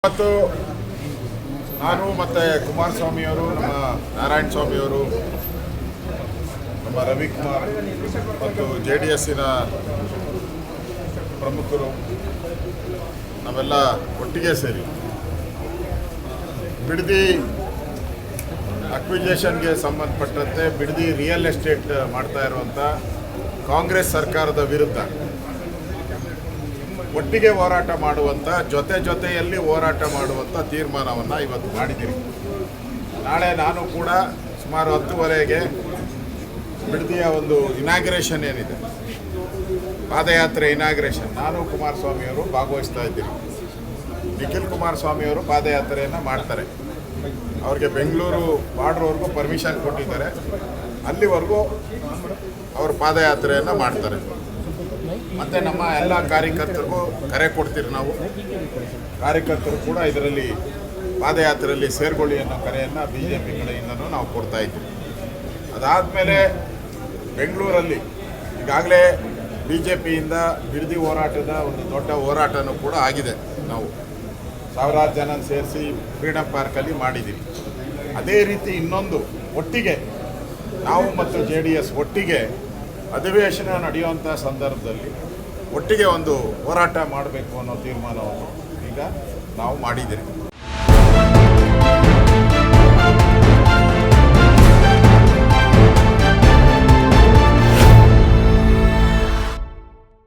ಇವತ್ತು ನಾನು ಮತ್ತು ಕುಮಾರಸ್ವಾಮಿಯವರು, ನಮ್ಮ ನಾರಾಯಣ ಸ್ವಾಮಿಯವರು, ನಮ್ಮ ರವಿಕುಮಾರ್ ಮತ್ತು JDSನ ಪ್ರಮುಖರು ನಾವೆಲ್ಲ ಒಟ್ಟಿಗೆ ಸೇರಿ ಬಿಡದಿ ಅಕ್ವಿಜೇಷನ್ಗೆ ಸಂಬಂಧಪಟ್ಟಂತೆ ಬಿಡದಿ ರಿಯಲ್ ಎಸ್ಟೇಟ್ ಮಾಡ್ತಾ ಇರುವಂಥ ಕಾಂಗ್ರೆಸ್ ಸರ್ಕಾರದ ವಿರುದ್ಧ ಒಟ್ಟಿಗೆ ಹೋರಾಟ ಮಾಡುವಂಥ ಜೊತೆಯಲ್ಲಿ ಹೋರಾಟ ಮಾಡುವಂಥ ತೀರ್ಮಾನವನ್ನು ಇವತ್ತು ಮಾಡಿದ್ದೀರಿ. ನಾಳೆ ನಾನು ಕೂಡ ಸುಮಾರು 10:30ಗೆ ಬಿಡದಿಯ ಒಂದು ಇನಾಗ್ರೇಷನ್ ಏನಿದೆ, ಪಾದಯಾತ್ರೆ ಇನಾಗ್ರೇಷನ್, ನಾನು ಕುಮಾರಸ್ವಾಮಿಯವರು ಭಾಗವಹಿಸ್ತಾ ಇದ್ದೀರಿ. ನಿಖಿಲ್ ಕುಮಾರಸ್ವಾಮಿಯವರು ಪಾದಯಾತ್ರೆಯನ್ನು ಮಾಡ್ತಾರೆ. ಅವ್ರಿಗೆ ಬೆಂಗಳೂರು ಬಾರ್ಡ್ರ್ವರೆಗೂ ಪರ್ಮಿಷನ್ ಕೊಟ್ಟಿದ್ದಾರೆ. ಅಲ್ಲಿವರೆಗೂ ಅವರು ಪಾದಯಾತ್ರೆಯನ್ನು ಮಾಡ್ತಾರೆ. ಮತ್ತು ನಮ್ಮ ಎಲ್ಲ ಕಾರ್ಯಕರ್ತರಿಗೂ ಕರೆ ಕೊಡ್ತೀರಿ. ನಾವು ಕಾರ್ಯಕರ್ತರು ಕೂಡ ಇದರಲ್ಲಿ ಪಾದಯಾತ್ರೆಯಲ್ಲಿ ಸೇರ್ಕೊಳ್ಳಿ ಅನ್ನೋ ಕರೆಯನ್ನು BJP ಕಡೆಯಿಂದನೂ ನಾವು ಕೊಡ್ತಾ ಇದ್ದೀವಿ. ಅದಾದಮೇಲೆ ಬೆಂಗಳೂರಲ್ಲಿ ಈಗಾಗಲೇ BJPಯಿಂದ ಬಿಡದಿ ಹೋರಾಟದ ಒಂದು ದೊಡ್ಡ ಹೋರಾಟನೂ ಕೂಡ ಆಗಿದೆ. ನಾವು ಸಾವಿರಾರು ಜನ ಸೇರಿಸಿ ಫ್ರೀಡಮ್ ಪಾರ್ಕಲ್ಲಿ ಮಾಡಿದ್ದೀವಿ. ಅದೇ ರೀತಿ ಇನ್ನೊಂದು ಒಟ್ಟಿಗೆ ನಾವು ಮತ್ತು JDS ಒಟ್ಟಿಗೆ ಅಧಿವೇಶನ ನಡೆಯುವಂಥ ಸಂದರ್ಭದಲ್ಲಿ ಒಟ್ಟಿಗೆ ಒಂದು ಹೋರಾಟ ಮಾಡಬೇಕು ಅನ್ನೋ ತೀರ್ಮಾನವನ್ನು ಈಗ ನಾವು ಮಾಡಿದ್ದೀರಿ.